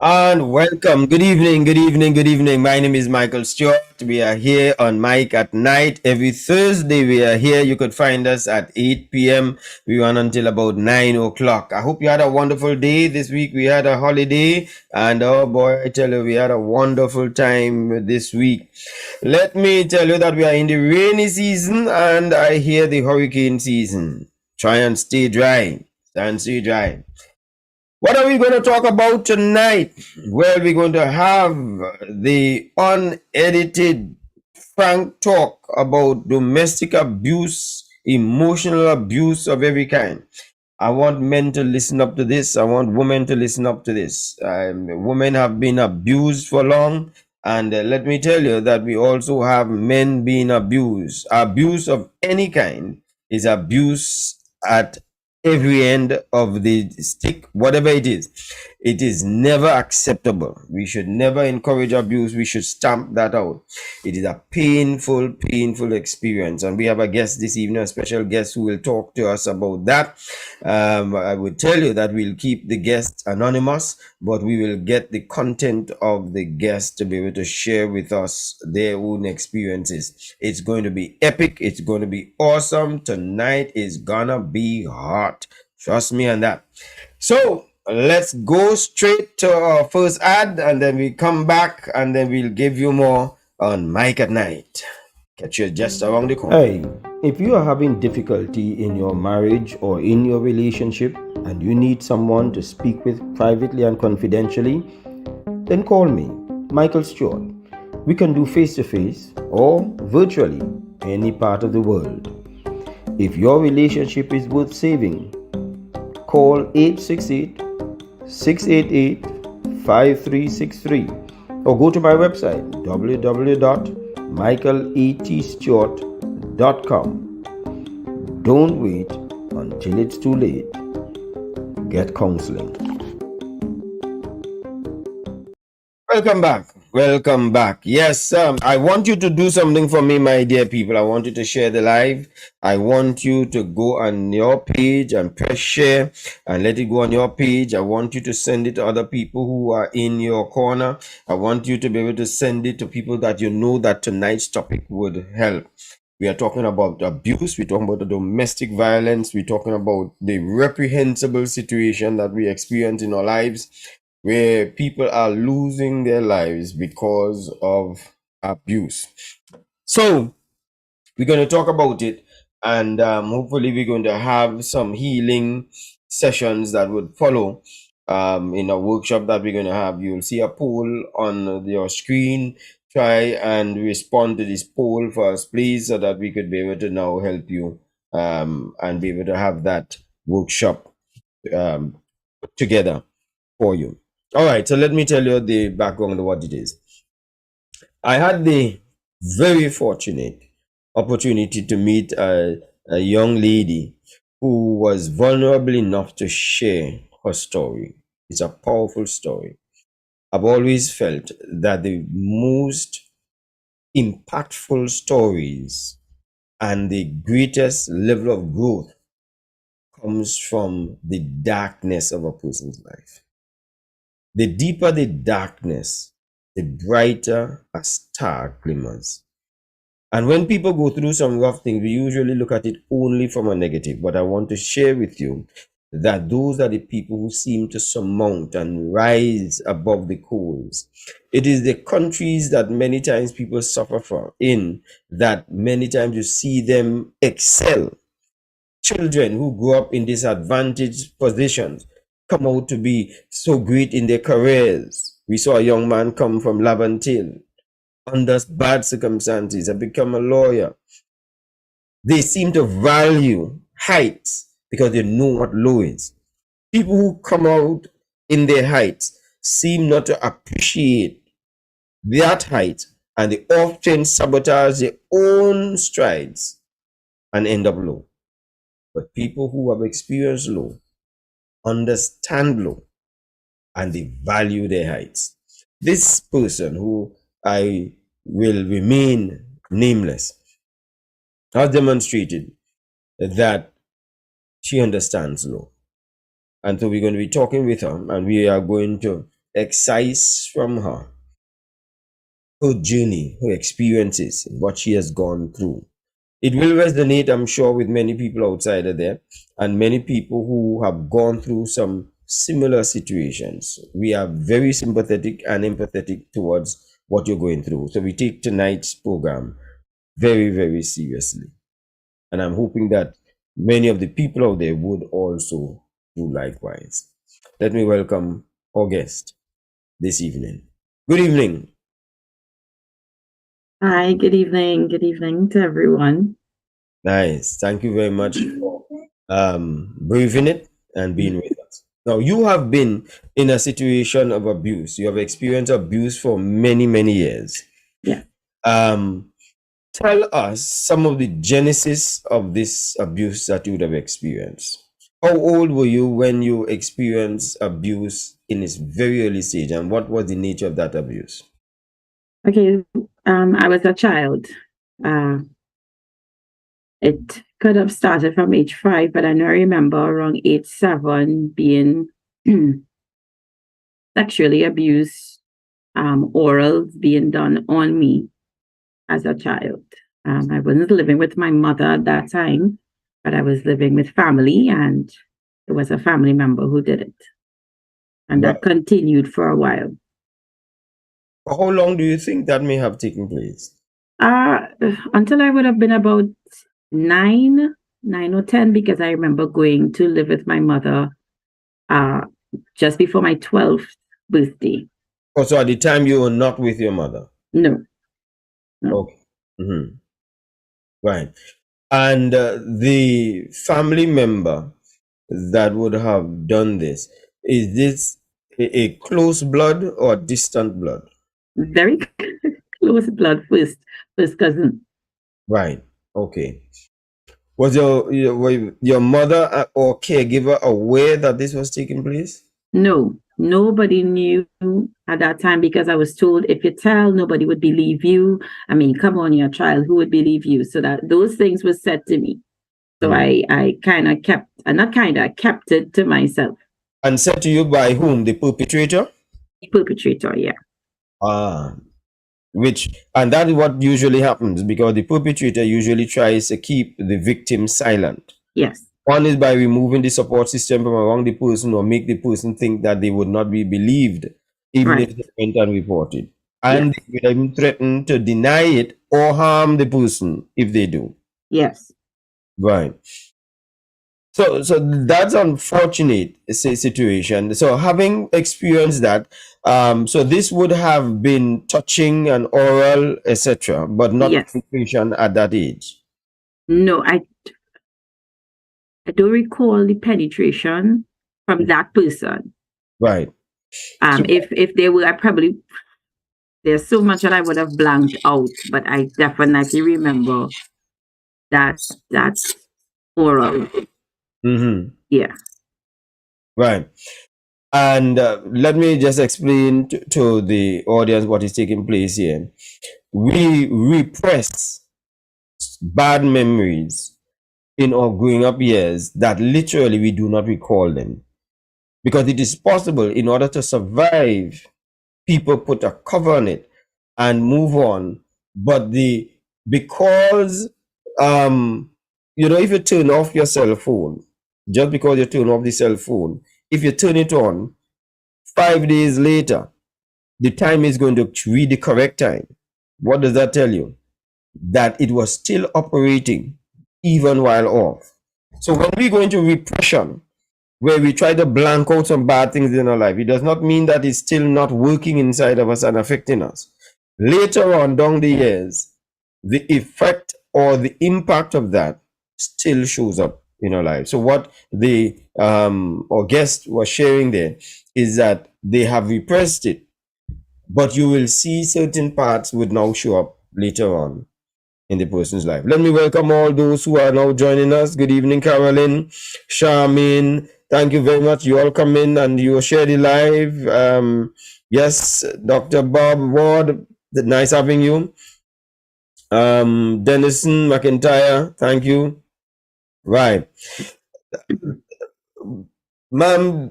And welcome. Good evening, good evening, good evening. My name is Michael Stewart. We are here on Mike at Night. Every Thursday, we are here. You could find us at 8 p.m. We run until about 9 o'clock. I hope you had a wonderful day. This week, we had a holiday. And oh boy, I tell you, we had a wonderful time this week. Let me tell you that we are in the rainy season and I hear the hurricane season. Try and stay dry. And stay dry. What are we going to talk about tonight? Well, we're going to have the unedited frank talk about domestic abuse, emotional abuse of every kind. I want men to listen up to this. I want women to listen up to this. Women have been abused for long. And let me tell you that we also have men being abused. Abuse of any kind is abuse at every end of the stick, whatever it is. It is never acceptable. We should never encourage abuse. We should stamp that out. It is a painful, painful experience. And we have a guest this evening, a special guest who will talk to us about that. I would tell you that we'll keep the guest anonymous, but we will get the content of the guest to be able to share with us their own experiences. It's going to be epic. It's going to be awesome. Tonight is gonna be hot. Trust me on that. So let's go straight to our first ad and then we come back and then we'll give you more on Mike at Night. Catch you just around the corner. Hey, if you are having difficulty in your marriage or in your relationship and you need someone to speak with privately and confidentially, then call me, Michael Stewart. We can do face to face or virtually any part of the world. If your relationship is worth saving, call 868 688 5363 or go to my website www.michaelstewart.com. Don't wait until it's too late. Get counseling. Welcome back. Welcome back. Yes, I want you to do something for me, my dear people. I want you to share the live. I want you to go on your page and press share and let it go on your page. I want you to send it to other people who are in your corner. I want you to be able to send it to people that you know that tonight's topic would help. We are talking about abuse. We're talking about the domestic violence. We're talking about the reprehensible situation that we experience in our lives, where people are losing their lives because of abuse. So we're going to talk about it, and hopefully we're going to have some healing sessions that would follow in a workshop that we're going to have. You'll see a poll on your screen. Try and respond to this poll for us, please, so that we could be able to now help you and be able to have that workshop together for you. All right, so let me tell you the background of what it is. I had the very fortunate opportunity to meet a young lady who was vulnerable enough to share her story. It's a powerful story. I've always felt that the most impactful stories and the greatest level of growth comes from the darkness of a person's life. The deeper the darkness, the brighter a star glimmers. And when people go through some rough things, we usually look at it only from a negative. But I want to share with you that those are the people who seem to surmount and rise above the coals. It is the countries that many times people suffer from in that many times you see them excel. Children who grew up in disadvantaged positions come out to be so great in their careers. We saw a young man come from Laventille under bad circumstances and become a lawyer. They seem to value heights because they know what low is. People who come out in their heights seem not to appreciate that height, and they often sabotage their own strides and end up low. But people who have experienced low understand low and they value their heights. This person, who I will remain nameless, has demonstrated that she understands low. And so we're going to be talking with her, and we are going to excise from her journey, her experiences, and what she has gone through. It will resonate, I'm sure, with many people outside of there and many people who have gone through some similar situations. We are very sympathetic and empathetic towards what you're going through. So we take tonight's program very, very seriously. And I'm hoping that many of the people out there would also do likewise. Let me welcome our guest this evening. Good evening. Hi, good evening. Good evening to everyone. Nice. Thank you very much for briefing it and being with us. Now, you have been in a situation of abuse. You have experienced abuse for many, many years. Yeah. Um, Tell us some of the genesis of this abuse that you would have experienced. How old were you when you experienced abuse in its very early stage, and what was the nature of that abuse? Okay. I was a child. Uh, it could have started from age 5, but I know I remember around age 7 being sexually abused, oral being done on me as a child. I wasn't living with my mother at that time, but I was living with family, and it was a family member who did it. And Right. that continued for a while. For how long do you think that may have taken place? Uh, until I would have been about 9, 9 or 10, because I remember going to live with my mother uh, just before my 12th birthday. Also, at the time you were not with your mother. No, no. Okay. Mhm. Right. And the family member that would have done this, is this a close blood or distant blood? Very close blood first cousin. Right. Okay. Was were your mother or caregiver aware that this was taking place? No, nobody knew at that time because I was told if you tell, nobody would believe you. I mean, come on, you're a child, who would believe you? So that those things were said to me. So Mm. I kind of kept, not kind of, I kept it to myself. And said to you by whom? The perpetrator? Perpetrator, yeah. Ah, and that is what usually happens because the perpetrator usually tries to keep the victim silent. Yes. One is by removing the support system from around the person or make the person think that they would not be believed, even if Right. they went and reported. And Yes. they will even threaten to deny it or harm the person if they do. Yes. Right. So that's unfortunate situation. So having experienced that, so this would have been touching and oral, etc., but not Yes. penetration at that age. No, I don't recall the penetration from that person. Right. So If they were, I probably, there's so much that I would have blanked out, but I definitely remember that oral. mhm, Yeah. right. And let me just explain to the audience what is taking place here. We repress bad memories in our growing up years that literally we do not recall them. Because it is possible in order to survive, people put a cover on it and move on. But because, um, if you turn off your cell phone, just because you turn off the cell phone, if you turn it on, 5 days later, the time is going to read the correct time. What does that tell you? That it was still operating even while off. So when we go into repression, where we try to blank out some bad things in our life, it does not mean that it's still not working inside of us and affecting us. Later on down the years, the effect or the impact of that still shows up in our life. So what the our guest was sharing there is that they have repressed it, but you will see certain parts would now show up later on in the person's life. Let me welcome all those who are now joining us. Good evening, Carolyn, Charmaine. Thank you very much. You all come in and you share the live. Yes, Dr. Bob Ward, nice having you. Dennison McIntyre, thank you. Right. Ma'am,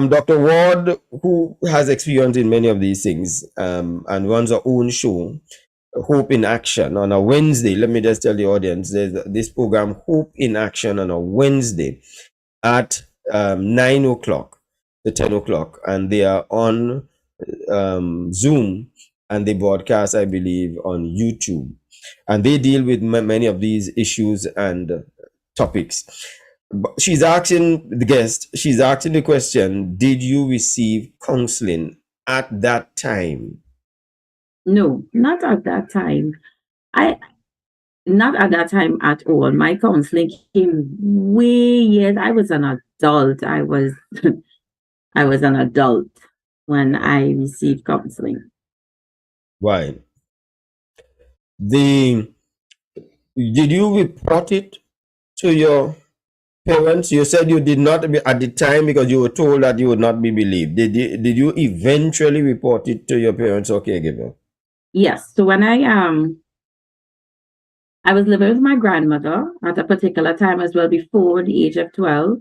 Dr. Ward, who has experience in many of these things and runs her own show, Hope in Action, on a Wednesday. Let me just tell the audience there's this program, Hope in Action, on a Wednesday at 9 o'clock to 10 o'clock. And they are on Zoom, and they broadcast, I believe, on YouTube. And they deal with many of these issues and topics. But she's asking the question, did you receive counseling at that time? No, not at that time. I Not at that time at all. My counseling came way years. I was an adult. I was an adult when I received counseling. Right. The Did you report it to your parents? You said you did not at the time because you were told that you would not be believed. Did you eventually report it to your parents or caregiver? Yes. So when I was living with my grandmother at a particular time as well before the age of 12.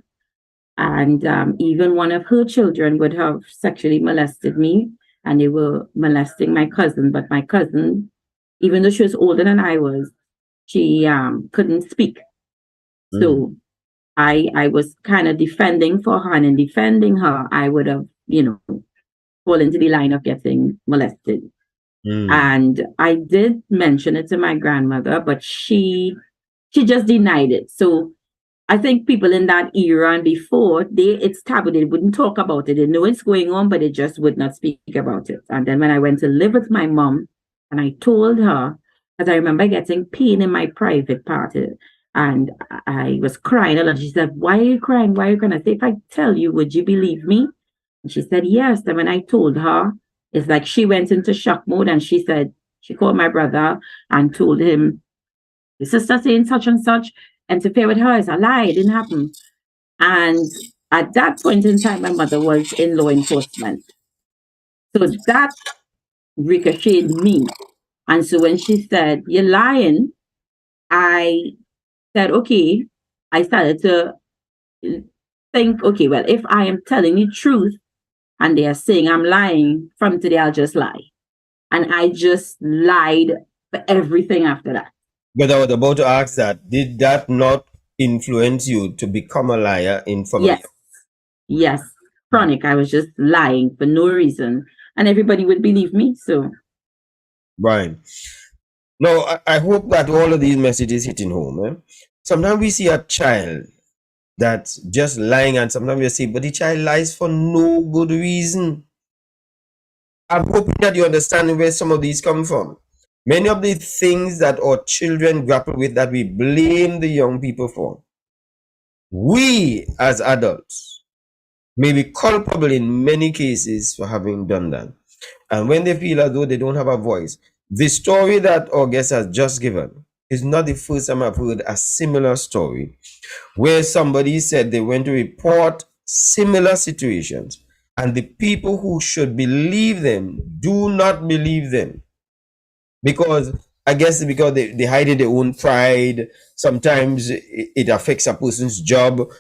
And even one of her children would have sexually molested me, and they were molesting my cousin. But my cousin, even though she was older than I was, she couldn't speak. So I was kind of defending for her, and in defending her, I would have, fall into the line of getting molested. And I did mention it to my grandmother, but she just denied it. So I think people in that era and before, it's taboo. They wouldn't talk about it. They know it's going on, but they just would not speak about it. And then when I went to live with my mom, and I told her, because I remember getting pain in my private part, and I was crying a lot. She said, "Why are you crying? Why are you crying?" I said, "If I tell you, would you believe me?" And she said, "Yes." And when I told her, it's like she went into shock mode, and she said, she called my brother and told him, "Your sister saying such and such, interfere with her is a lie. It didn't happen." And at that point in time, my mother was in law enforcement. So that ricocheted me. And so when she said, "You're lying," I said, okay. I started to think, okay, well, if I am telling the truth and they are saying I'm lying, from today I'll just lie. And I just lied for everything after that. But I was about to ask that. Did that not influence you to become a liar in front of Yes. Yes. Chronic. I was just lying for no reason. And everybody would believe me. So Right. No, I hope that all of these messages hitting home. Sometimes we see a child that's just lying, and sometimes we see, but the child lies for no good reason. I'm hoping that you understand where some of these come from. Many of the things that our children grapple with that we blame the young people for, we as adults may be culpable in many cases for having done that. And when they feel as though they don't have a voice, the story that our guest has just given is not the first time I've heard a similar story where somebody said they went to report similar situations, and the people who should believe them do not believe them, because I guess because they hide in their own pride. Sometimes it affects a person's job,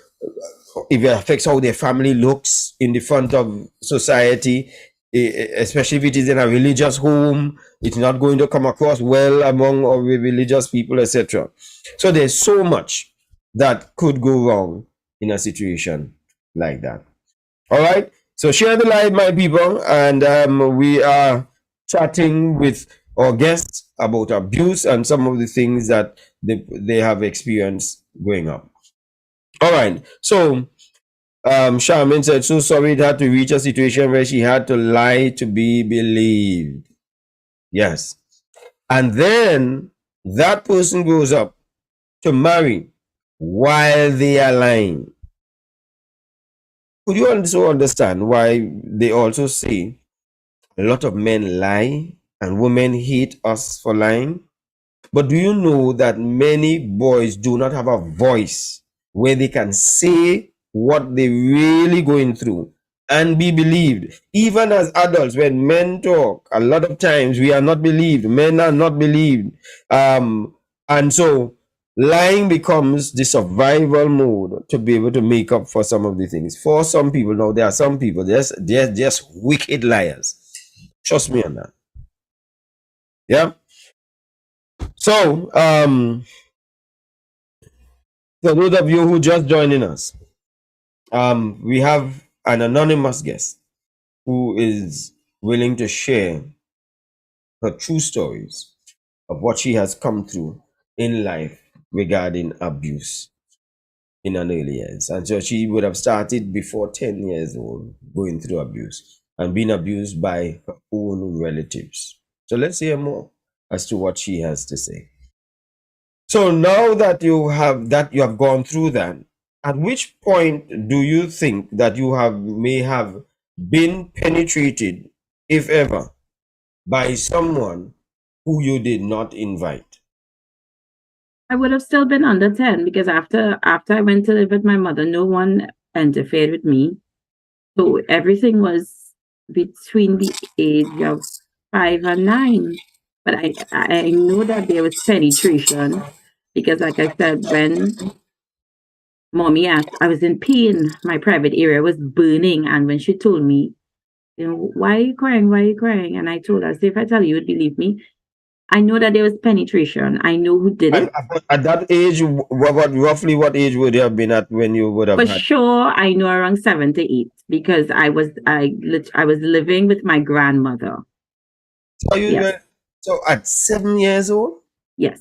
if it affects how their family looks in the front of society, especially if it is in a religious home, it's not going to come across well among our religious people, etc. So there's so much that could go wrong in a situation like that. All right. So share the live, my people, and we are chatting with our guests about abuse and some of the things that they have experienced growing up. All right. So Charmin said, so sorry it had to reach a situation where she had to lie to be believed. Yes. And then that person grows up to marry while they are lying. Could you also understand why they also say a lot of men lie and women hate us for lying? But do you know that many boys do not have a voice where they can say what they really going through and be believed? Even as adults, when men talk, a lot of times we are not believed. Men are not believed. And so Lying becomes the survival mode to be able to make up for some of the things. For some people, now there are some people, they're just wicked liars. Trust me on that. Yeah. So, for those of you who just joining us, we have an anonymous guest who is willing to share her true stories of what she has come through in life regarding abuse in an early years. And so she would have started before 10 years old going through abuse and being abused by her own relatives. So let's hear more as to what she has to say. So now that you have gone through that, at which point do you think that you have may have been penetrated, if ever, by someone who you did not invite? I would have still been under 10 because after I went to live with my mother, no one interfered with me. So everything was between the age of 5 and 9. But I know that there was penetration because, like I said, when mommy asked, I was in pain. My private area was burning. And when she told me, why are you crying? Why are you crying? And I told her, say, if I tell you, you would believe me. I know that there was penetration. I know who did And it. at that age, roughly what age would you have been at when you would have For had? sure, I know around 7 to 8 because I was living with my grandmother. So you Yes, were so at 7 years old. yes.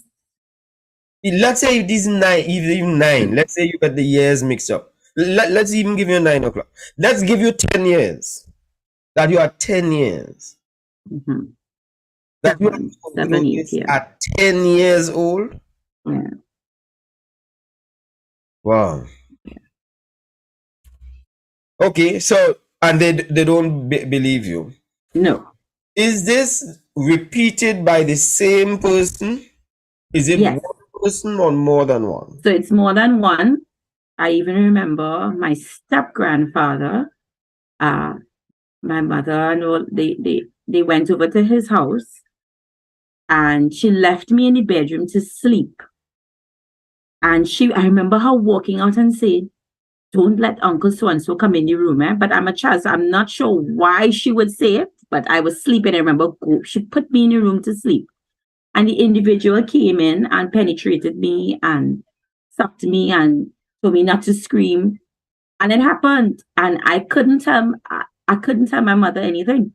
Let's say it is nine, even nine. Let's say you got the years mixed up. Let's even give you 9 o'clock. Let's give you 10 years. That you are 10 years. Mhm. That you have Seven, gone through 7, 8, this yeah. at 10 years old. Yeah. Wow. Okay, so and they don't believe you. No. Is this repeated by the same person? Is it one Yes. person or more than one? So it's more than one. I even remember my step grandfather, uh, my mother and all, they went over to his house and she left me in the bedroom to sleep. And I remember her walking out and saying, don't let Uncle so and so come in the room, eh? But I'm a child, so I'm not sure why she would say it. But I was sleeping. I remember she put me in the room to sleep. And the individual came in and penetrated me and sucked me and told me not to scream. And it happened. And I couldn't tell my mother anything.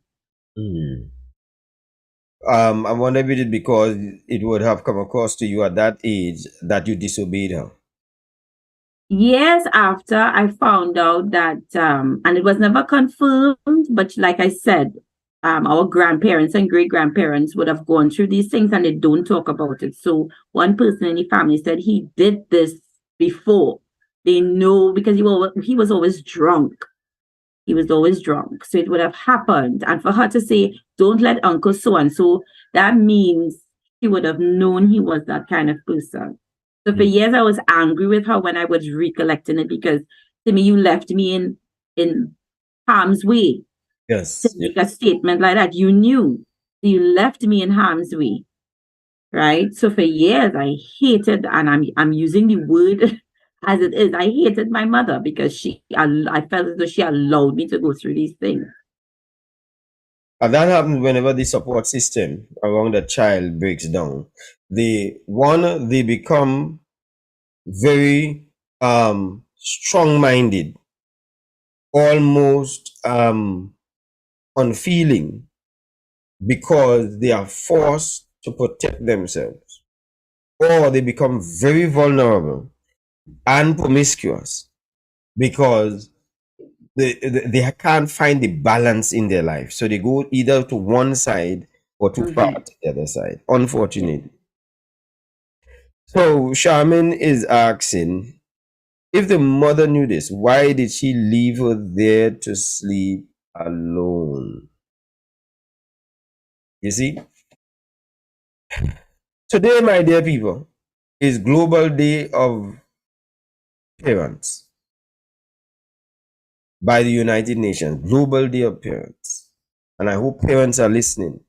Hmm. I wonder if it is because it would have come across to you at that age that you disobeyed her. Years after I found out that, and it was never confirmed, but like I said, our grandparents and great grandparents would have gone through these things and they don't talk about it. So one person in the family said he did this before. They know because he was always drunk. He was always drunk. So it would have happened. And for her to say, don't let Uncle so and so, that means she would have known he was that kind of person. So for Hmm. years I was angry with her when I was recollecting it because to me you left me in harm's way to Yes. Yeah. make a statement like that. You knew. You left me in harm's way. Right. So for years I hated, and I'm using the word as it is. I hated my mother because I felt as though she allowed me to go through these things. And that happens whenever the support system around the child breaks down. They become very strong minded, almost unfeeling because they are forced to protect themselves, or they become very vulnerable and promiscuous because they can't find the balance in their life. So they go either to one side or too far Hmm. to the other side, Yeah. unfortunately. So Charmin is asking, if the mother knew this, why did she leave her there to sleep alone? You see? Today, my dear people, is Global Day of Parents by the United Nations. Global Day of Parents. And I hope parents are listening.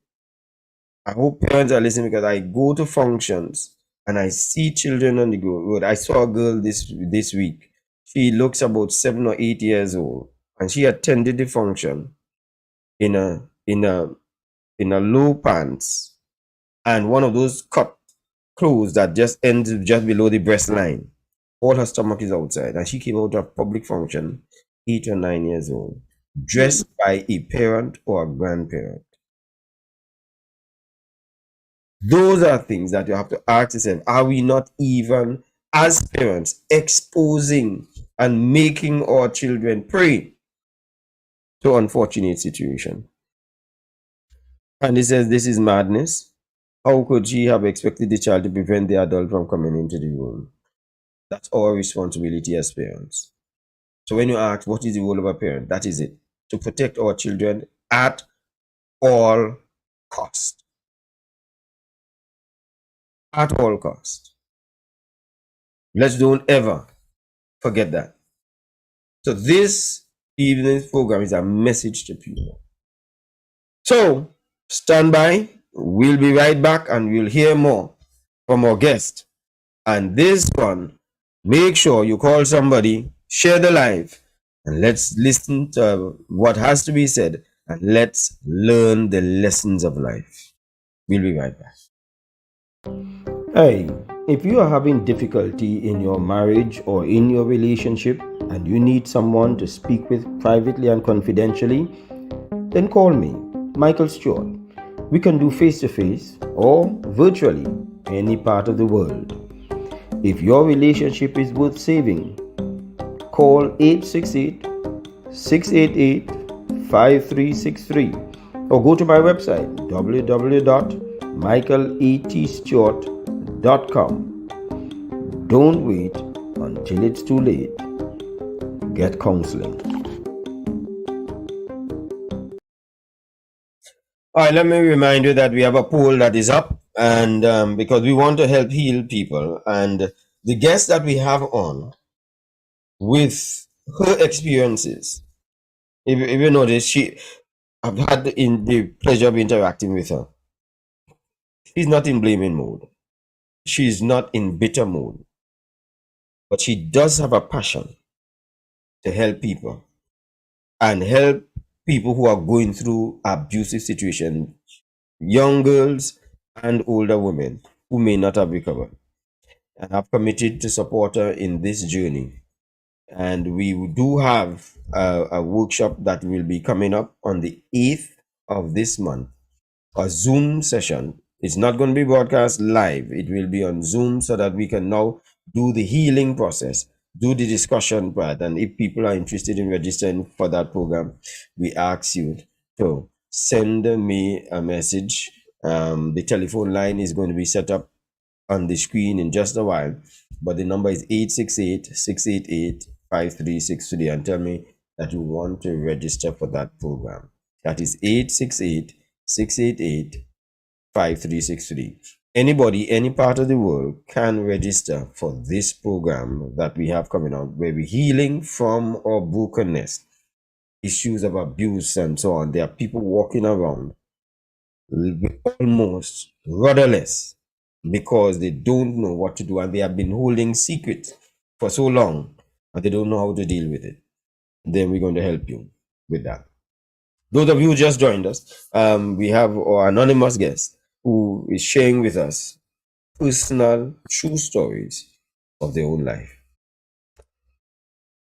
I hope parents are listening because I go to functions and I see children on the road. I saw a girl this week. She looks about 7 or 8 years old, and she attended the function in a low pants and one of those cut clothes that just ends just below the breast line. All her stomach is outside, and she came out of public function, 8 or 9 years old, dressed by a parent or a grandparent. Those are things that you have to ask yourself: are we not even, as parents, exposing and making our children prey to unfortunate situation? And he says this is madness. How could she have expected the child to prevent the adult from coming into the room? That's our responsibility as parents. So when you ask what is the role of a parent, that is it. To protect our children at all cost. At all cost. Let's don't ever forget that. So this evening's program is a message to people. So stand by. We'll be right back and we'll hear more from our guest. And this one, make sure you call somebody, share the live, and let's listen to what has to be said, and let's learn the lessons of life. We'll be right back. Hey, if you are having difficulty in your marriage or in your relationship and you need someone to speak with privately and confidentially, then call me, Michael Stewart. We can do face to face or virtually any part of the world. If your relationship is worth saving, call 868 688 5363 or go to my website www.michaeletstewart.com. Don't wait until it's too late. Get counseling. All right, let me remind you that we have a poll that is up, and because we want to help heal people, and the guest that we have on with her experiences, if you notice, I've had the pleasure of interacting with her. She's not in blaming mode. She's not in bitter mode, but she does have a passion to help people and help people who are going through abusive situations, young girls and older women who may not have recovered. And I've committed to support her in this journey. And we do have a workshop that will be coming up on the 8th of this month, a Zoom session. It's not going to be broadcast live. It will be on Zoom so that we can now do the healing process, do the discussion part. And if people are interested in registering for that program, we ask you to send me a message. The telephone line is going to be set up on the screen in just a while, but the number is 868-688-5363, and tell me that you want to register for that program. That is 868-688-5363. Anybody, any part of the world can register for this program that we have coming up, where we're healing from our brokenness, issues of abuse and so on. There are people walking around almost rudderless because they don't know what to do, and they have been holding secrets for so long and they don't know how to deal with it. Then we're going to help you with that. Those of you who just joined us, we have our anonymous guest who is sharing with us personal, true stories of their own life.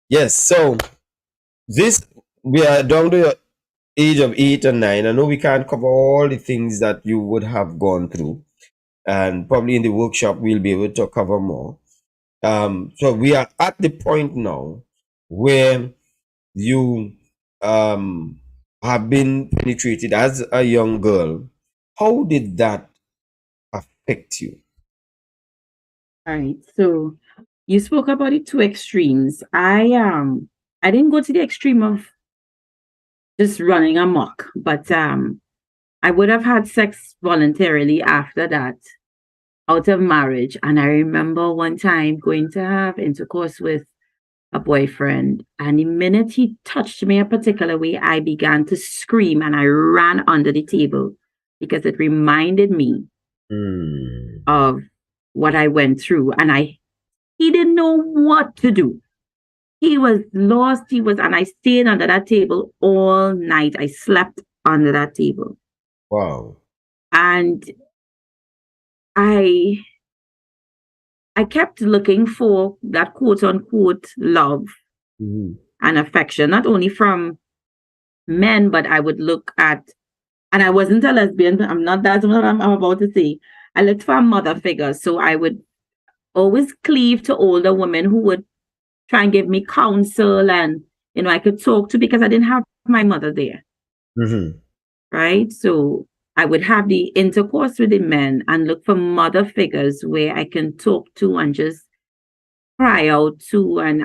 Yes, so we are down to the age of 8 and 9. I know we can't cover all the things that you would have gone through, and probably in the workshop we'll be able to cover more. So we are at the point now where you have been penetrated as a young girl. How did that affect you? All right. So you spoke about the two extremes. I didn't go to the extreme of just running amok, but I would have had sex voluntarily after that, out of marriage. And I remember one time going to have intercourse with a boyfriend, and the minute he touched me a particular way, I began to scream and I ran under the table because it reminded me Mm. of what I went through, and he didn't know what to do. He was lost. And I stayed under that table all night. I slept under that table. Wow. And I I kept looking for that quote unquote love Mm-hmm. and affection, not only from men, but I would look at, and I wasn't a lesbian. I'm not, that's what I'm about to say. I looked for a mother figure. So I would always cleave to older women who would try and give me counsel, and, I could talk to, because I didn't have my mother there. Mm-hmm. Right. So I would have the intercourse with the men and look for mother figures where I can talk to and just cry out to, and,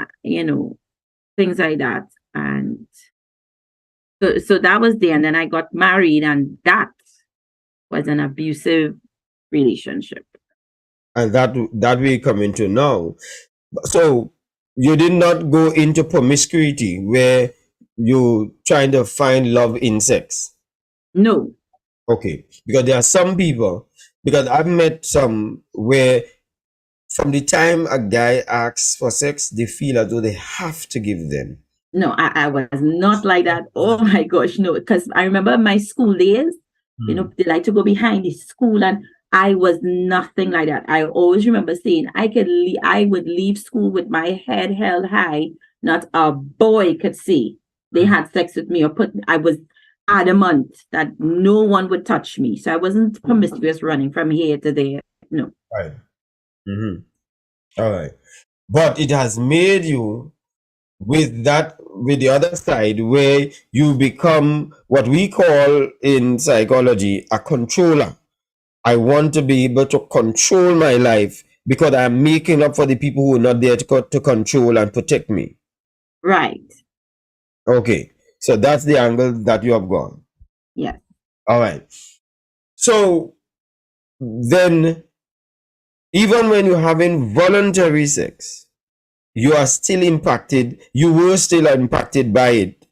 things like that. And so that was there. And then I got married, and that was an abusive relationship. And that we come into now. So you did not go into promiscuity where you trying to find love in sex. No, Okay. Because there are some people, because I've met some where from the time a guy asks for sex, they feel as though they have to give them. no, I was not like that. Oh my gosh, no. Because I remember my school days, Mm. they like to go behind the school, and I was nothing like that. I always remember saying I would leave school with my head held high. Not a boy could see they had sex with me, or I was adamant that no one would touch me. So I wasn't promiscuous running from here to there. No. Right. Mm-hmm. All right. But it has made you with the other side where you become what we call in psychology a controller. I want to be able to control my life because I'm making up for the people who are not there to control and protect me. Right. Okay. So that's the angle that you have gone. Yes. All right. So then, even when you're having voluntary sex, you are still impacted. You were still impacted by it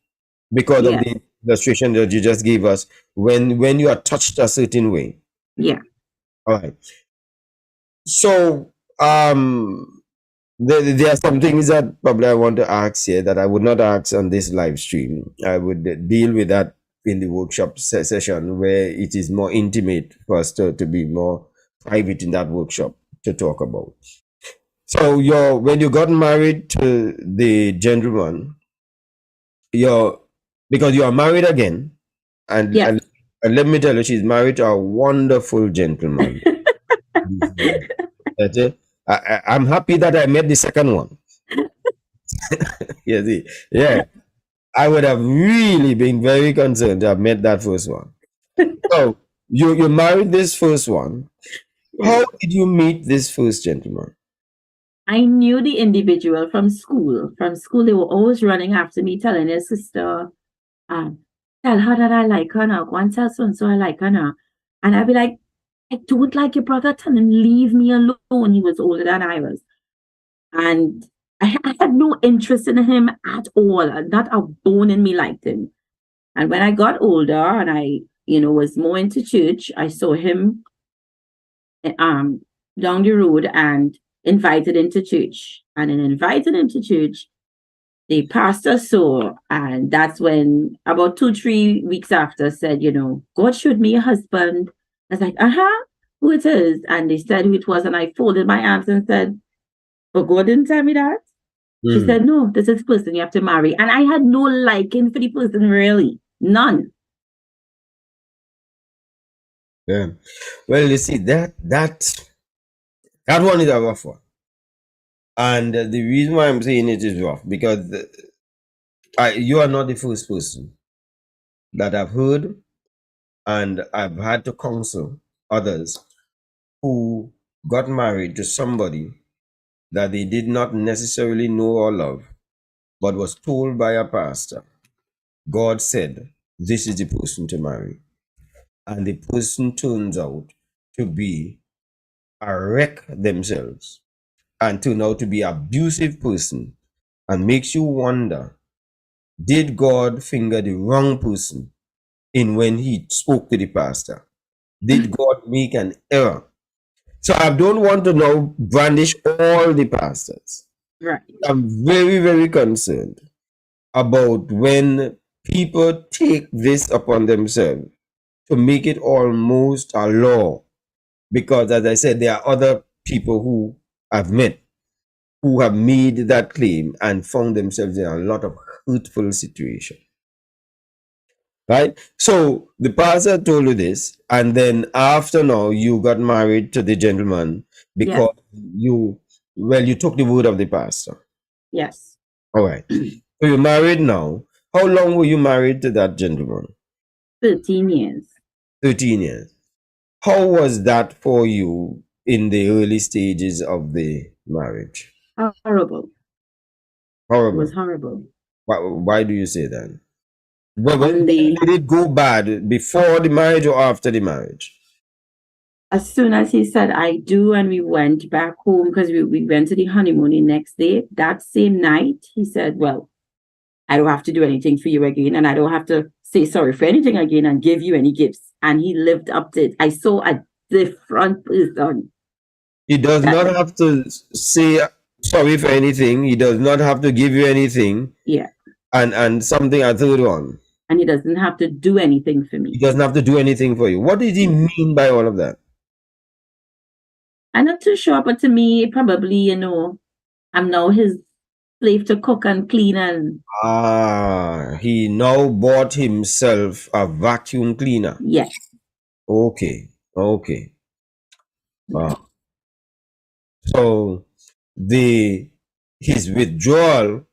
because of Yes. the illustration that you just gave us when you are touched a certain way. Yeah. All right. So there are some things that probably I want to ask here that I would not ask on this live stream. I would deal with that in the workshop session where it is more intimate for us to be more private in that workshop to talk about. So when you got married to the gentleman, you're because you are married again, and, Yes. and and let me tell you, she's married to a wonderful gentleman. That's it. I'm happy that I met the second one. Yeah, yeah. I would have really been very concerned to have met that first one. So you married this first one. Yes. How did you meet this first gentleman? I knew the individual from school. From school, they were always running after me, telling their sister, um, tell her that I like her now. Go and tell so and so I like her now. And I'd be like, I don't like your brother. Tell him, leave me alone. He was older than I was. And I had no interest in him at all. Not a bone in me liked him. And when I got older and I, was more into church, I saw him um down the road and invited into church. And then invited him to church, the pastor saw, and that's when about 2, 3 weeks after said, God showed me a husband. I was like, who it is? And they said who it was, and I folded my arms and said, but God didn't tell me that. She Mm, said, no, this is the person you have to marry. And I had no liking for the person, really. None. yeah. Well, you see that one is a rough one, and the reason why I'm saying it is rough because you are not the first person that I've heard, and I've had to counsel others who got married to somebody that they did not necessarily know or love, but was told by a pastor, God said, this is the person to marry. And the person turns out to be a wreck themselves and turn out to be an abusive person and makes you wonder, did God finger the wrong person in when he spoke to the pastor? Did God make an error? So I don't want to now brandish all the pastors. Right. I'm very, very concerned about when people take this upon themselves to make it almost a law. Because, as I said, there are other people who I've met who have made that claim and found themselves in a lot of hurtful situation. Right? So the pastor told you this, and then after now you got married to the gentleman Yes. because you took the word of the pastor. Yes. All right. So you're married now. How long were you married to that gentleman? 13 years. 13 years. How was that for you in the early stages of the marriage? Horrible. It was Horrible. horrible. Why do you say that? When On the did it go bad? Before the marriage or after the marriage? As soon as he said I do, and we went back home because we went to the honeymoon the next day, that same night, he said, well, I don't have to do anything for you again, and I don't have to say sorry for anything again and give you any gifts. And he lived up to it. I saw a different person. He does That, not have to say sorry for anything. He does not have to give you anything. yeah. And something a third one. And he doesn't have to do anything for He me. doesn't have to do anything for you. What did he mean by all of that? I'm not too sure, but to me, probably, I'm now his slave to cook and clean and He now bought himself a vacuum cleaner. yes. Okay, okay. Yeah. So the his withdrawal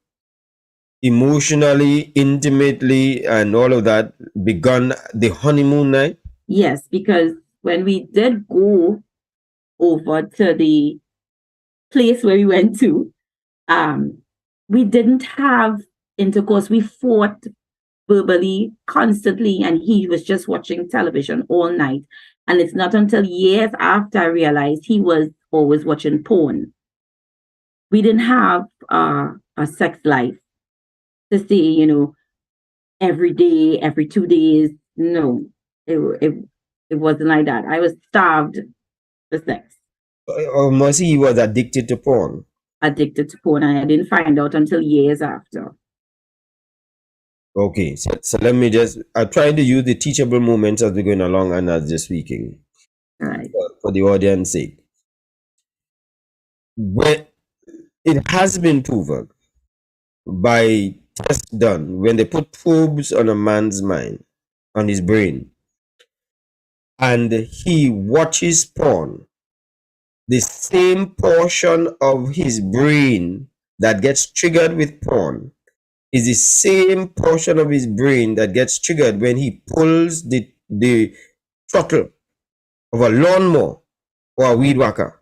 emotionally, intimately, and all of that begun the honeymoon night. Yes, because when we did go over to the place where we went to, um, we didn't have intercourse. We fought verbally constantly, and he was just watching television all night. And it's not until years after I realized he was always watching porn. We didn't have a sex life to say, every day, every 2 days. No, it it wasn't like that. I was starved for sex, Or must he was addicted to porn? addicted to porn, and I didn't find out until years after. Okay, so let me just, I'm trying to use the teachable moments as we're going along and as just speaking Right. for the audience sake. When it has been proven by tests done, when they put probes on a man's mind, on his brain, and he watches porn, the same portion of his brain that gets triggered with porn is the same portion of his brain that gets triggered when he pulls the throttle of a lawnmower or a weed whacker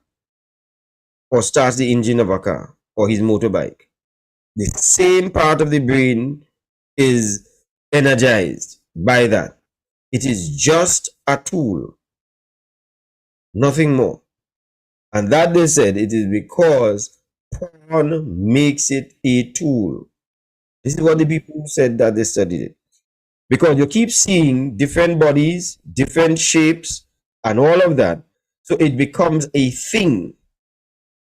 or starts the engine of a car or his motorbike. The same part of the brain is energized by that. It is just a tool, nothing more. And that they said it is because porn makes it a tool. This is what the people who said that they studied it. Because you keep seeing different bodies, different shapes, and all of that. So it becomes a thing.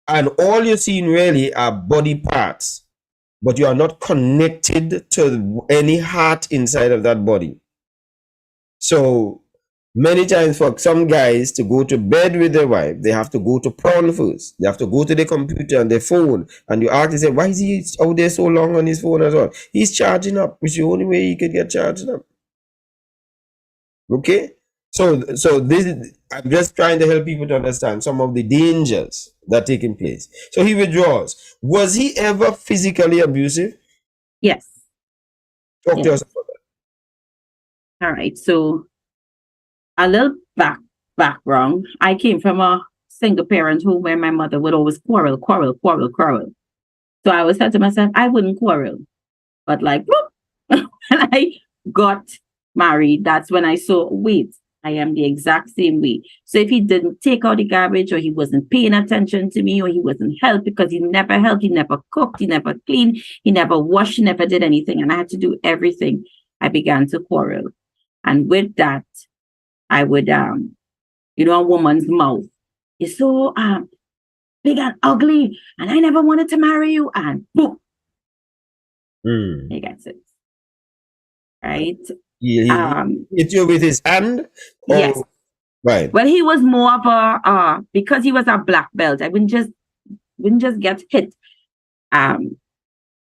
And all you're seeing really are body parts, but you are not connected to any heart inside of that body. So many times for some guys to go to bed with their wife, they have to go to porn first. They have to go to the computer and their phone. And you ask, they say, why is he out there so long on his phone as well? He's charging up, which is the only way he could get charged up. Okay? So this I'm just trying to help people to understand some of the dangers that are taking place. So he withdraws. Was he ever physically abusive? Yes. Talk to Yes. us about All right. So a little background. I came from a single parent home where my mother would always quarrel, quarrel, quarrel, quarrel. So I always said to myself, I wouldn't quarrel. But like, when I got married, that's when I saw, wait, I am the exact same way. So if he didn't take out the garbage, or he wasn't paying attention to me, or he wasn't helped, because he never helped, he never cooked, he never cleaned, he never washed, he never did anything, and I had to do everything, I began to quarrel. And with that, I would, a woman's mouth you're so big and ugly, and I never wanted to marry you, and boom, he gets it. Right? He hit you with his hand? Yes. Oh, right. Well, he was more of a because he was a black belt. I wouldn't just get hit.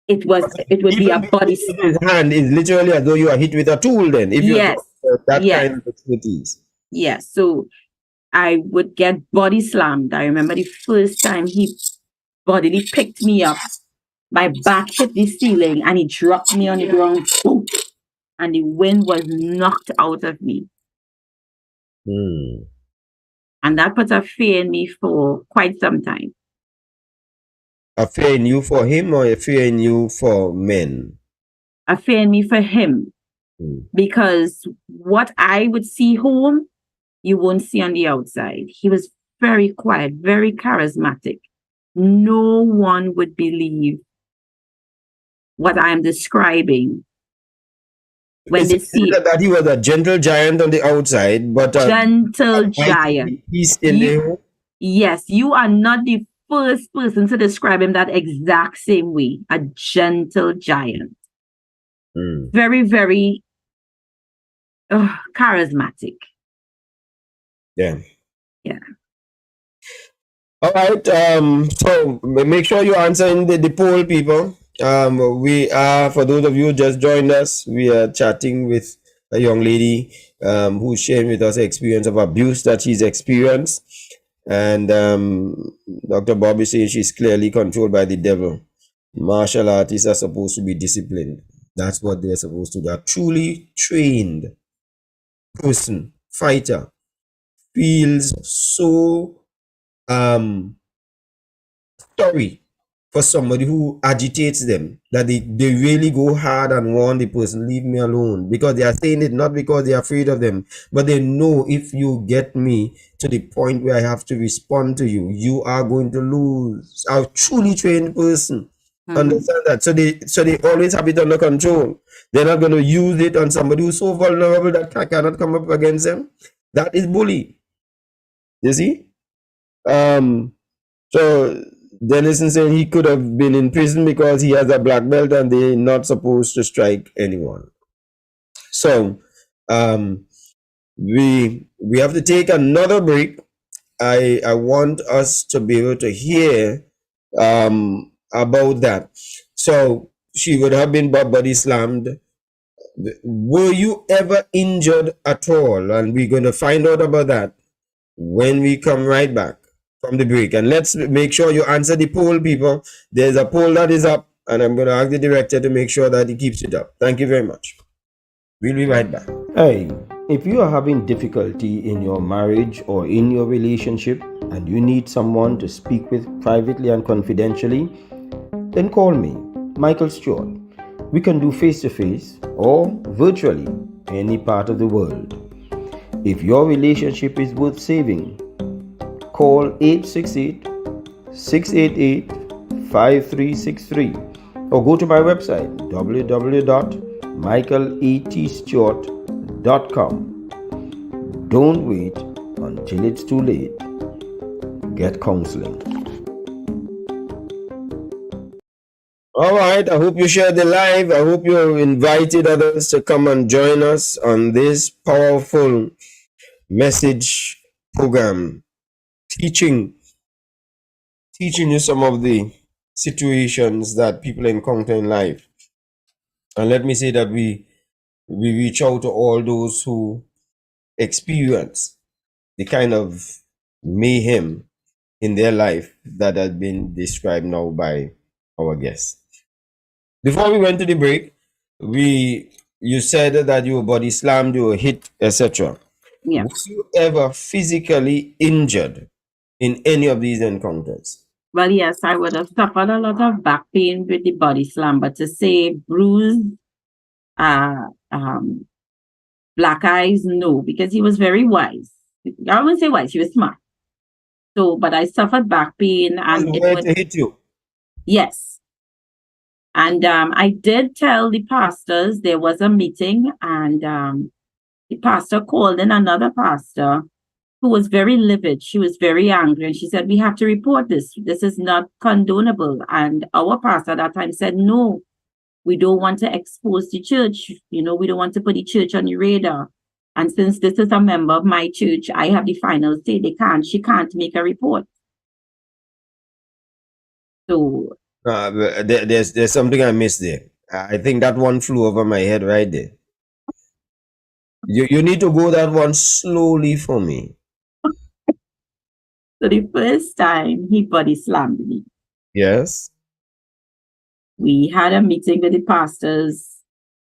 It would be a Even being body. hit with his hand is literally as though you are hit with a tool then, if you're Yes. talking about that Yes. kind of expertise. Yes. So I would get body slammed. I remember the first time he bodily picked me up. My back hit the ceiling and he dropped me on the ground. Boom, and the wind was knocked out of me. And that put a fear in me for quite some time. A fear in you for him or a fear in you for men? A fear in me for him. Because what I would see home, you won't see on the outside. He was very quiet, very charismatic. No one would believe what I'm describing when they see that he was a gentle giant on the outside, but gentle giant. He's in the Yes, you are not the first person to describe him that exact same way. A gentle giant. Very, very charismatic. Yeah. Yeah. All right. So make sure you answer in the poll, people. We are, for those of you who just joined us, we are chatting with a young lady who's sharing with us the experience of abuse that she's experienced. And Dr. Bob is saying she's clearly controlled by the devil. Martial artists are supposed to be disciplined. That's what they're supposed to do. A truly trained person, fighter, feels so sorry for somebody who agitates them, that they really go hard and warn the person, leave me alone, because they are saying it not because they are afraid of them, but they know if you get me to the point where I have to respond to you, you are going to lose. A truly trained person understand that, so they always have it under control. They're not going to use it on somebody who's so vulnerable that cannot come up against them. That is bully, you see. So Dennison saying he could have been in prison because he has a black belt and they're not supposed to strike anyone. So we have to take another break. I want us to be able to hear about that. So she would have been body slammed. Were you ever injured at all? And we're going to find out about that when we come right back from the break. And let's make sure you answer the poll, people. There's a poll that is up, and I'm going to ask the director to make sure that he keeps it up. Thank you very much. We'll be right back. Hey, if you are having difficulty in your marriage or in your relationship and you need someone to speak with privately and confidentially, then call me, Michael Stewart. We can do face-to-face or virtually any part of the world. If your relationship is worth saving, call 868-688-5363 or go to my website www.michaeletstewart.com. Don't wait until it's too late. Get counseling. All right, I hope you shared the live. I hope you invited others to come and join us on this powerful message program, teaching you some of the situations that people encounter in life. And let me say that we reach out to all those who experience the kind of mayhem in their life that has been described now by our guests. Before we went to the break, you said that you were body slammed, you were hit, etc. Yeah. Were you ever physically injured in any of these encounters? Well, yes, I would have suffered a lot of back pain with the body slam, but to say bruised, black eyes, no, because he was very wise. I wouldn't say wise, he was smart. So, but I suffered back pain, and it would hit you. Yes. And I did tell the pastors there was a meeting, and the pastor called in another pastor who was very livid. She was very angry, and she said, "We have to report this. This is not condonable." And our pastor at that time said, "No, we don't want to expose the church. We don't want to put the church on the radar. And since this is a member of my church, I have the final say. She can't make a report." So There's something I missed there. I think that one flew over my head right there. You need to go that one slowly for me. So the first time he body slammed me, Yes. we had a meeting with the pastors,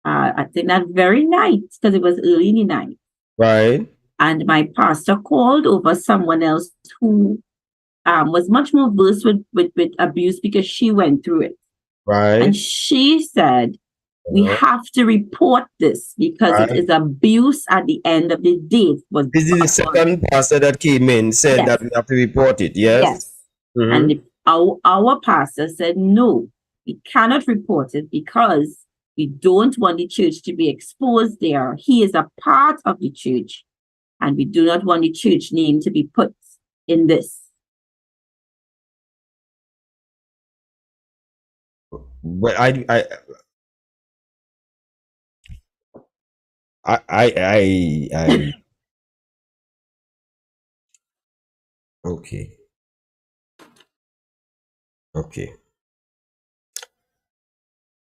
I think that very night, because it was early in the night. Right. And my pastor called over someone else who was much more versed with abuse because she went through it. And Right. she said, "We have to report this because it Right. is abuse at the end of the day." This is the second pastor that came in, said Yes. that we have to report it. Yes. Yes. And our pastor said, "No, we cannot report it because we don't want the church to be exposed there. He is a part of the church, and we do not want the church name to be put in this." But I okay. Okay.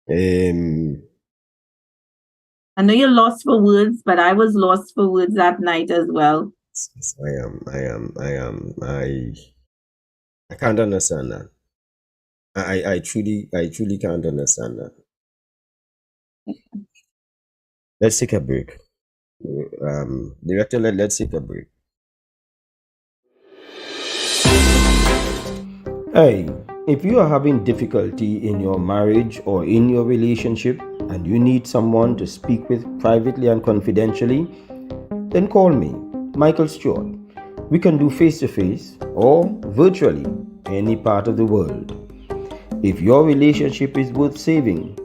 I know you're lost for words, but I was lost for words that night as well. I can't understand that. I truly can't understand that. Let's take a break. Director, let's take a break. Hey, if you are having difficulty in your marriage or in your relationship and you need someone to speak with privately and confidentially, then call me, Michael Stewart. We can do face to face or virtually any part of the world. If your relationship is worth saving,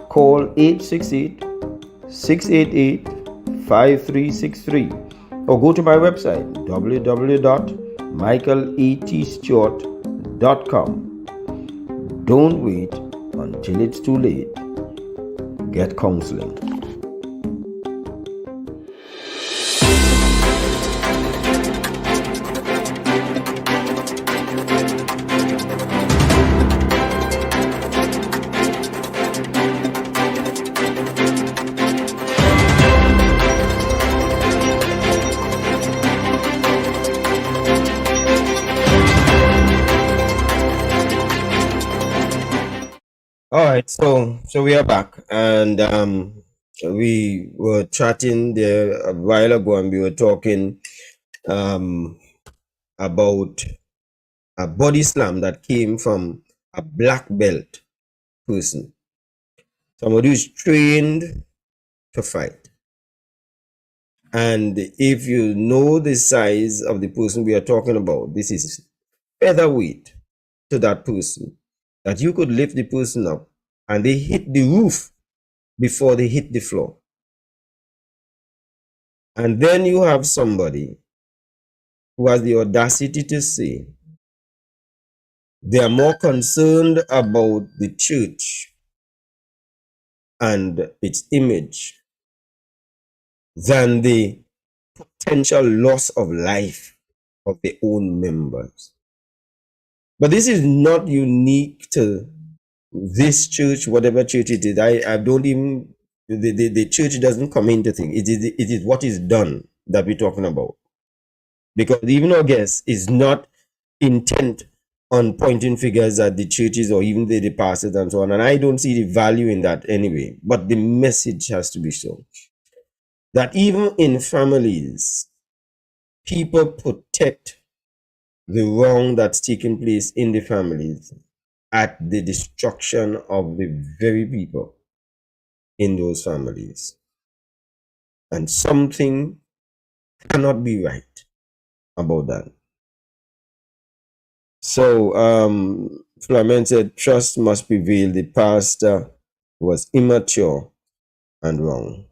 call 868 688 5363 or go to my website www.michaeletstewart.com. Don't wait until it's too late. Get counseling. All right, so we are back, and we were chatting there a while ago, and we were talking about a body slam that came from a black belt person, somebody who's trained to fight. And if you know the size of the person we are talking about, this is featherweight to that person, that you could lift the person up and they hit the roof before they hit the floor. And then you have somebody who has the audacity to say they are more concerned about the church and its image than the potential loss of life of their own members. But this is not unique to this church, whatever church it is. I don't even, the church doesn't come into thing. It is what is done that we're talking about. Because even our guest is not intent on pointing figures at the churches or even the pastors and so on. And I don't see the value in that anyway. But the message has to be shown that even in families, people protect the wrong that's taking place in the families at the destruction of the very people in those families. And something cannot be right about that. So, Flamen said, trust must prevail. The pastor was immature and wrong.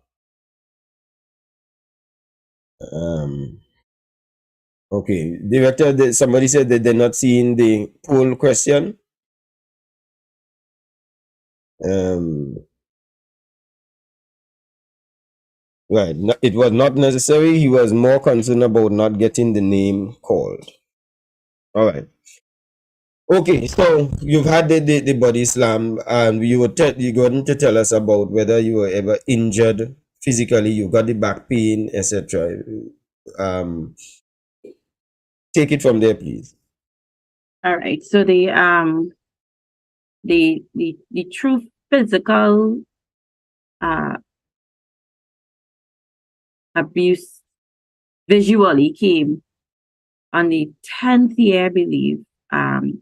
Okay, director. Somebody said that they're not seeing the poll question. Um, right. It was not necessary. He was more concerned about not getting the name called. All right. Okay, so you've had the body slam, and you're going to tell us about whether you were ever injured physically. You got the back pain, etc. Um, take it from there, please. All right. So the true physical uh abuse visually came on the 10th year, I believe. Um,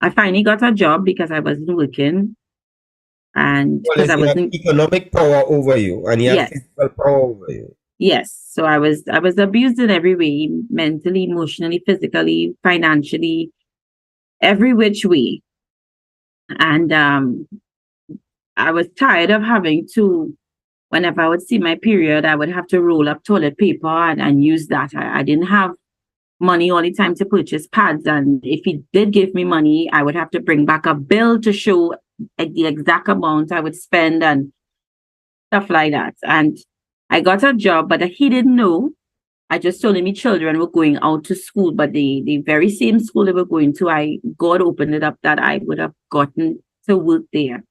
I finally got a job because I wasn't working and Well, because as I he had wasn't, economic power over you, and he had yes, physical power over you. yes. So I was abused in every way, mentally, emotionally, physically, financially, every which way. And I was tired of having to, whenever I would see my period, I would have to roll up toilet paper and use that. I didn't have money all the time to purchase pads. And if he did give me money, I would have to bring back a bill to show the exact amount I would spend and stuff like that. And I got a job, but he didn't know. I just told him my children were going out to school, but the very same school they were going to, God opened it up that I would have gotten to work there.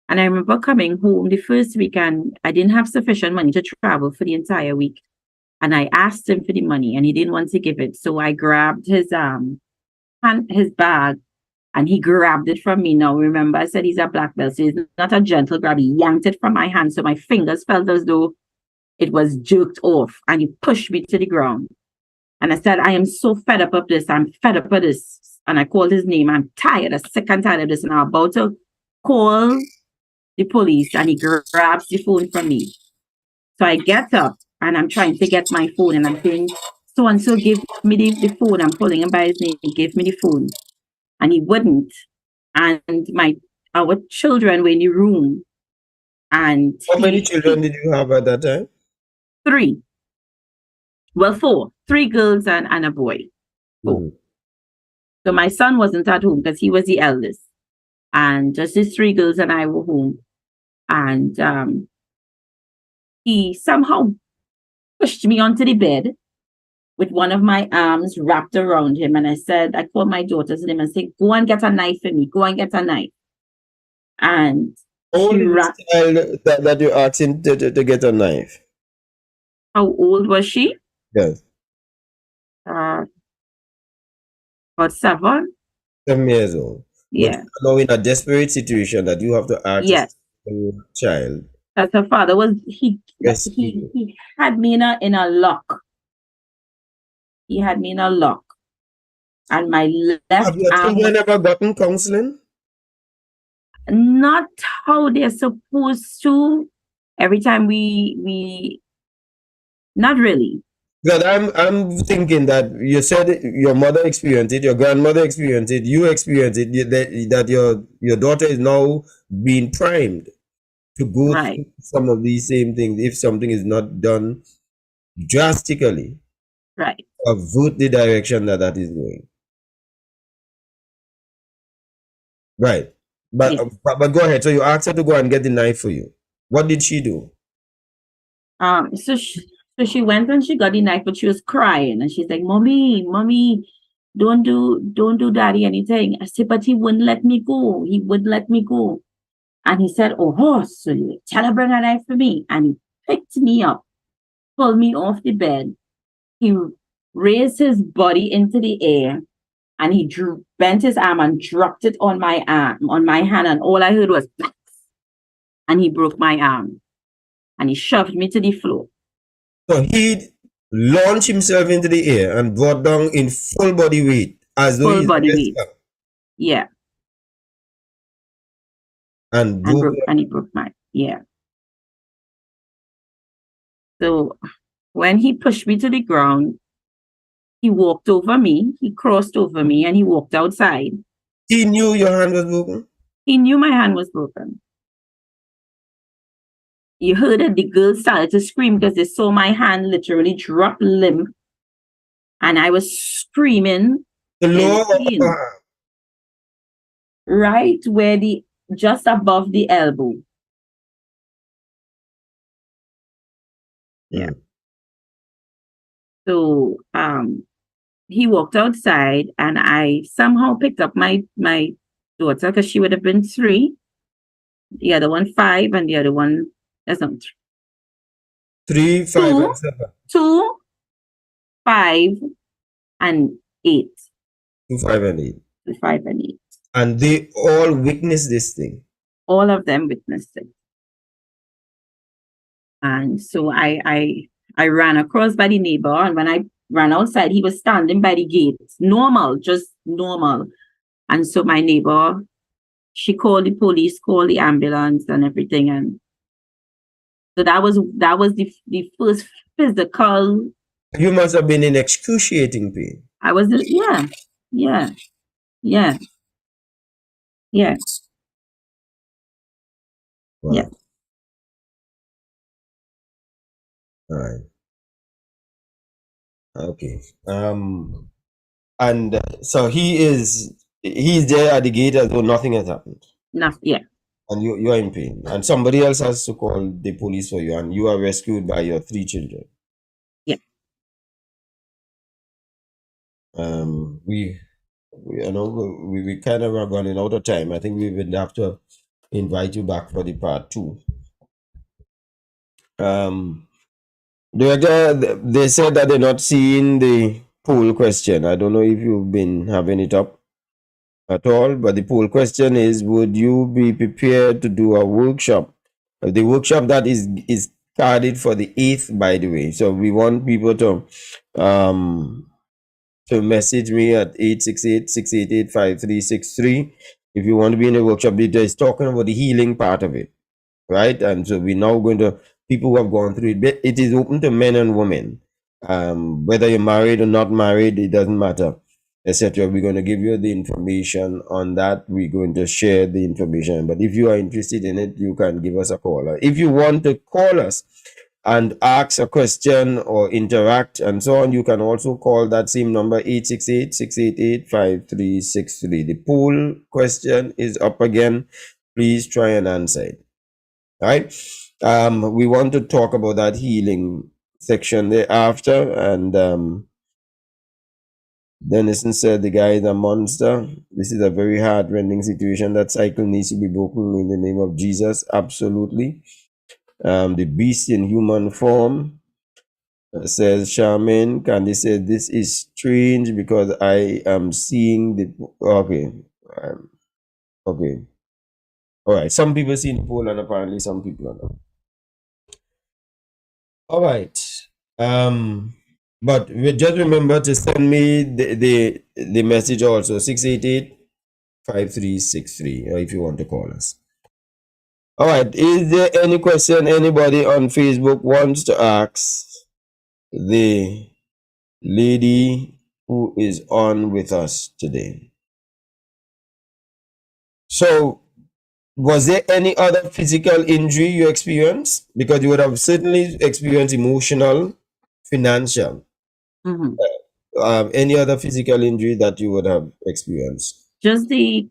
And I remember coming home the first week and I didn't have sufficient money to travel for the entire week. And I asked him for the money and he didn't want to give it. So I grabbed his bag and he grabbed it from me. Now remember, I said he's a black belt, so he's not a gentle grab. He yanked it from my hand. So my fingers felt as though it was jerked off and he pushed me to the ground. And I said, I am so fed up of this. I'm fed up of this. And I called his name. I'm tired, I'm sick and tired of this. And I'm about to call the police and he grabs the phone from me. So I get up and I'm trying to get my phone and I'm saying, so and so give me the phone. I'm calling him by his name. Give me the phone. And he wouldn't. And our children were in the room and How many he children did you have at that time? three. Well, four. Three girls and a boy. Four. Mhm. So my son wasn't at home because he was the eldest. And just his three girls and I were home. And he somehow pushed me onto the bed with one of my arms wrapped around him. And I called my daughter's name and said, go and get a knife for me. Go and get a knife. And How she old is this wrapped, child that you're asking to get a knife? how old was she? Yes, Uh, about 7. 7 years old. But Yeah. you are now in a desperate situation that you have to ask Yes. a child Because her father was, rescue you. he had me in a lock. He had me in a lock. And my Have left your arm children was ever gotten counseling? not how they're supposed to. Every time we not really. Because I'm thinking that you said your mother experienced it, your grandmother experienced it, you experienced it, that your daughter is now being primed to go Right, through some of these same things if something is not done drastically right. to avert the direction that is going. Right. Yes. But go ahead. So you asked her to go and get the knife for you. What did she do? So she went and she got the knife, but she was crying and she's like, Mommy, don't do daddy anything. I said, but he wouldn't let me go. He wouldn't let me go. And he said, oh, so you tell her bring a knife for me. And he picked me up, pulled me off the bed. He raised his body into the air and he bent his arm and dropped it on my arm, on my hand. And all I heard was, and he broke my arm and he shoved me to the floor, So he launched himself into the air and brought down in full body weight as though full he's a body weight. wrestler Yeah. and And broke. broke, and he broke my, yeah. So when he pushed me to the ground, he walked over me, he crossed over me, and he walked outside. He knew your hand was broken. He knew my hand was broken. You heard that the girls started to scream because they saw my hand literally drop limp and I was screaming The in lower pain, right where just above the elbow. Yeah. So he walked outside, and I somehow picked up my daughter, because she would have been 3, the other one 5, and the other one, that's not 3, 5, 2, and 7. 2, 5, and 8. 2, 5, and 8. 2, 5, and 8. And they all witnessed this thing. All of them witnessed it. And so I ran across by the neighbor, and when I ran outside, he was standing by the gate. Normal, just normal. And so my neighbor, she called the police, called the ambulance and everything. And so that was the first physical. You must have been in excruciating pain. I was, yeah. Wow. Yeah. All right. Okay. And so he's there at the gate as though nothing has happened. Yeah. And you are in pain. And somebody else has to call the police for you, and you are rescued by your 3 children. Yeah. We you know, we kind of are running out of time. I think we would have to invite you back for the part 2. They said that they're not seeing the poll question. I don't know if you've been having it up at all, but the poll question is: would you be prepared to do a workshop? The workshop that is carded for the 8th, by the way. So we want people to message me at 868-688-5363 if you want to be in a workshop. It is talking about the healing part of it, right? And so we're now going to people who have gone through it. But it is open to men and women, whether you're married or not married, it doesn't matter, etc. We're going to give you the information on that. We're going to share the information. But if you are interested in it, you can give us a call. If you want to call us and ask a question or interact and so on, you can also call that same number, 868-688-5363. The poll question is up again. Please try and answer it. All right. We want to talk about that healing section thereafter. And Dennison said the guy is a monster. This is a very heart-rending situation. That cycle needs to be broken in the name of Jesus. Absolutely. The beast in human form, says Charmaine. Candy said, this is strange because I am seeing the... Okay. Okay. All right. Some people see the poll and apparently some people are not. All right. But just remember to send me the message also, 688-5363, if you want to call us. All right. Is there any question anybody on Facebook wants to ask the lady who is on with us today? So, was there any other physical injury you experienced? Because you would have certainly experienced emotional, financial. Any other physical injury that you would have experienced? Just the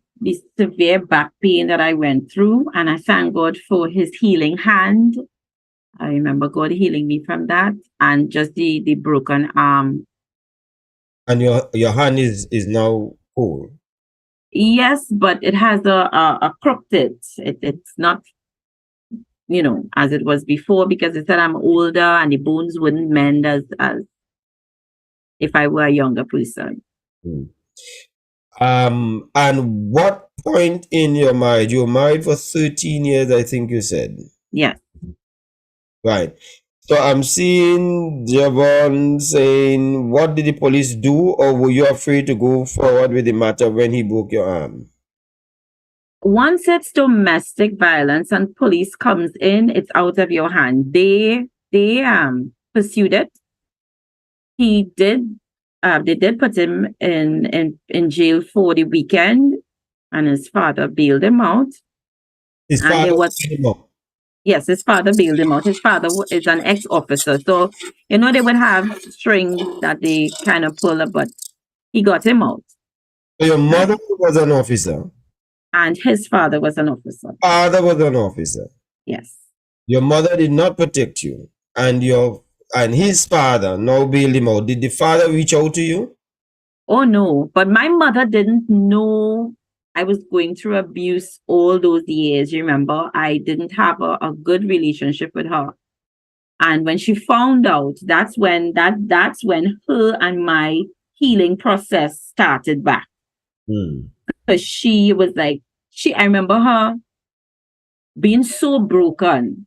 severe back pain that I went through, and I thank God for his healing hand. I remember God healing me from that, and just the broken arm. And your hand is now whole? Yes, but it has a crooked it's not, as it was before, because it said I'm older and the bones wouldn't mend as if I were a younger person. And what point in your marriage? You were married for 13 years, I think you said. Yes. Right. So I'm seeing Javon saying, what did the police do, or were you afraid to go forward with the matter when he broke your arm? Once it's domestic violence and police comes in, it's out of your hand. They pursued it. They did put him in jail for the weekend, and his father bailed him out. His father bailed him out? Yes, his father bailed him out. His father is an ex-officer, so they would have strings that they kind of pull up, but he got him out. So your mother And, was an officer, and his father was an officer. father was an officer. Yes. Your mother did not protect you, and his father now bailed him out. Did the father reach out to you? Oh no, but my mother didn't know I was going through abuse all those years. You remember, I didn't have a good relationship with her. And when she found out, that's when her and my healing process started back. Hmm. Because she was like, I remember her being so broken.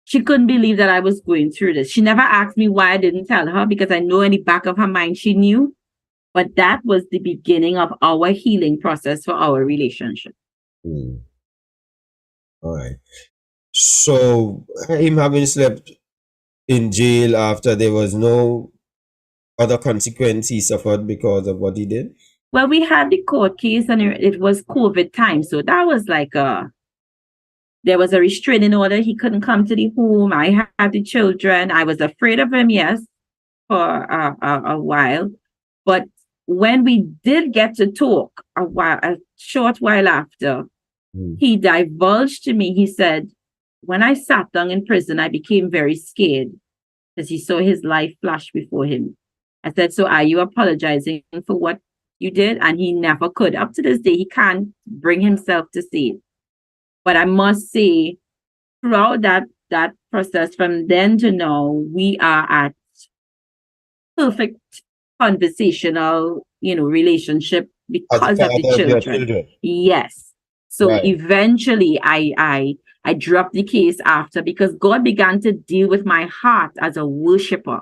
She couldn't believe that I was going through this. She never asked me why I didn't tell her because I know in the back of her mind she knew. But that was the beginning of our healing process for our relationship. Hmm. All right. So him having slept in jail after there was no other consequence he suffered because of what he did? Well, we had the court case and it was COVID time. So that was like there was a restraining order. He couldn't come to the home. I had the children. I was afraid of him, yes, for a while. But when we did get to talk a short while after, Hmm. he divulged to me, he said, when I sat down in prison, I became very scared because he saw his life flash before him. I said, so are you apologizing for what you did? And he never could. Up to this day, he can't bring himself to say it. But I must say, throughout that process from then to now, we are at perfect conversational, relationship As a because of the father of your children. children. Yes. So Right. eventually I dropped the case after because God began to deal with my heart as a worshiper.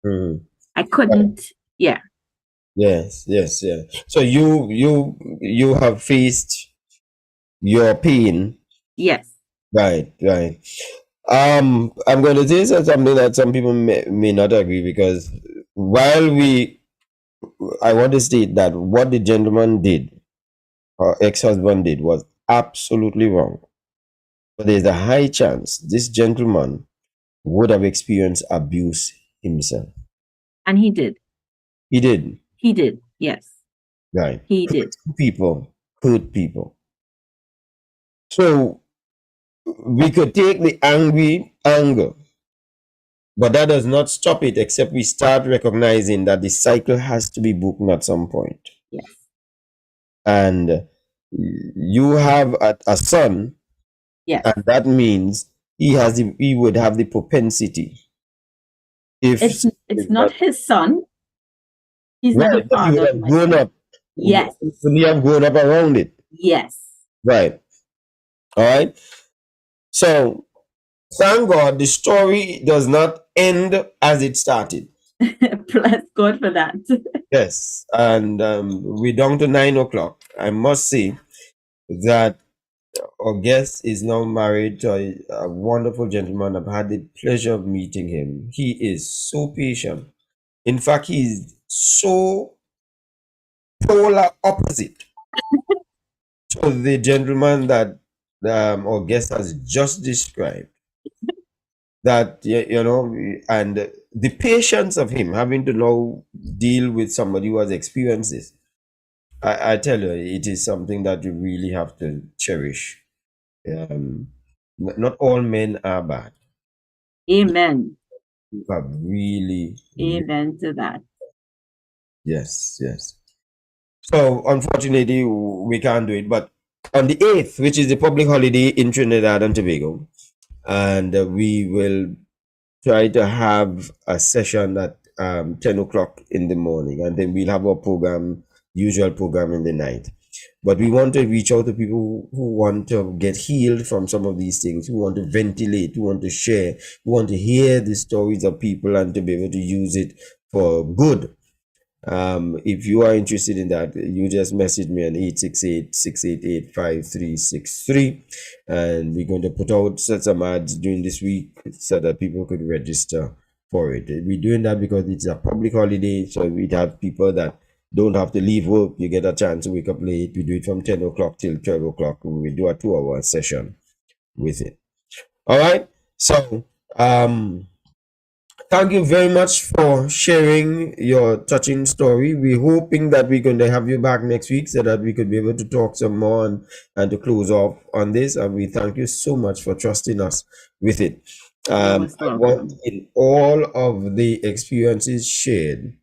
Hmm. I couldn't, yeah, Yes, yes, yes. So you have faced your pain. yes. Right, right. I'm going to say something that some people may not agree because while I want to state that what the gentleman did, or ex-husband did, was absolutely wrong. But there's a high chance this gentleman would have experienced abuse himself. And he did. He did, He did. Yes. right? He did. People hurt people. So we could take the angry anger, but that does not stop it except we start recognizing that the cycle has to be broken at some point. Yes. And you have a son, Yes. and that means he would have the propensity if It's not his son. He's not the right, but he father would of have my grown son. up. Yes. He have grown up around it. Yes. Right. All right. So thank God the story does not end as it started. Bless God for that. Yes. And we're down to 9 o'clock. I must say that our guest is now married to a wonderful gentleman. I've had the pleasure of meeting him. He is so patient. In fact, he's so polar opposite to the gentleman that our guest has just described. That and the patience of him having to now deal with somebody who has experienced this. I tell you, it is something that you really have to cherish. Not all men are bad. Amen. You have really, Amen to that. yes, yes. So unfortunately, we can't do it. But on the 8th, which is the public holiday in Trinidad and Tobago, and we will try to have a session at 10 o'clock in the morning, and then we'll have our usual program in the night. But we want to reach out to people who want to get healed from some of these things, who want to ventilate, who want to share, who want to hear the stories of people and to be able to use it for good. If you are interested in that, you just message me on 868-688-5363, and we're going to put out some ads during this week so that people could register for it. We're doing that because it's a public holiday, so we'd have people that don't have to leave work. You get a chance to wake up late. We do it from 10 o'clock till 12 o'clock. We do a 2-hour session. with it. All right. So, thank you very much for sharing your touching story. We're hoping that we're going to have you back next week so that we could be able to talk some more and to close off on this. And we thank you so much for trusting us with it. You're most I want welcome. in all of the experiences shared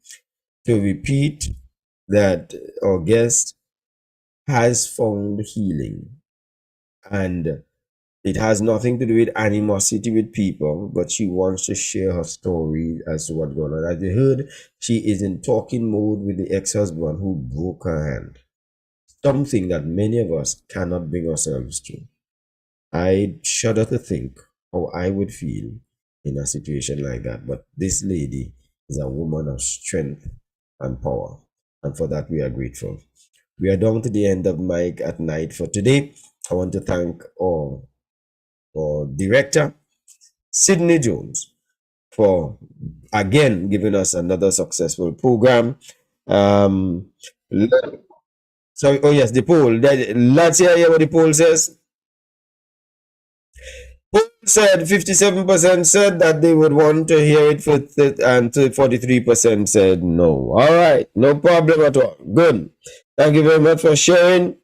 to repeat that our guest has found healing, and it has nothing to do with animosity with people, but she wants to share her story as to what's going on. As you heard, she is in talking mode with the ex-husband who broke her hand. Something that many of us cannot bring ourselves to. I shudder to think how I would feel in a situation like that. But this lady is a woman of strength and power. And for that, we are grateful. We are down to the end of Mike at Night for today. I want to thank our director, Sydney Jones, for again giving us another successful program. Um, so, oh yes, the poll. Let's hear what the poll says. Poll said 57% said that they would want to hear it and 43% said no. All right, no problem at all. Good. Thank you very much for sharing.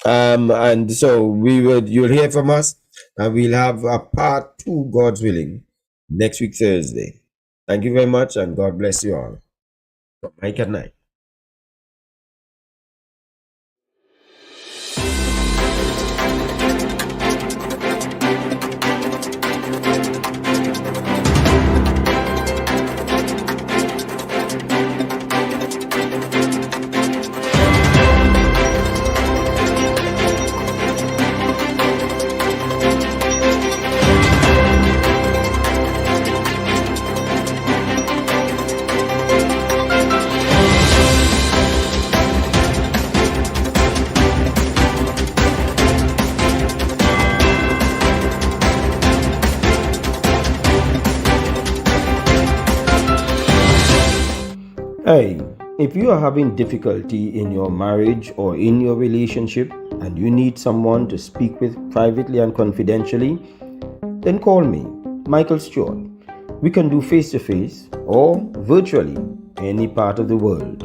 And so you'll hear from us, and we'll have a part 2, God's willing, next week Thursday. Thank you very much, and God bless you all. From Mike at Night. Hey, if you are having difficulty in your marriage or in your relationship and you need someone to speak with privately and confidentially, then call me, Michael Stewart. We can do face to face or virtually any part of the world.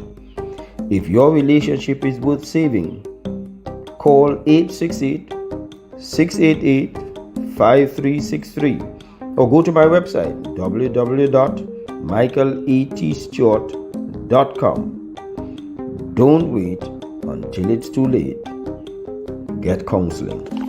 If your relationship is worth saving, call 868 688 5363 or go to my website www.michaeletstewart.com. Don't wait until it's too late. Get counseling.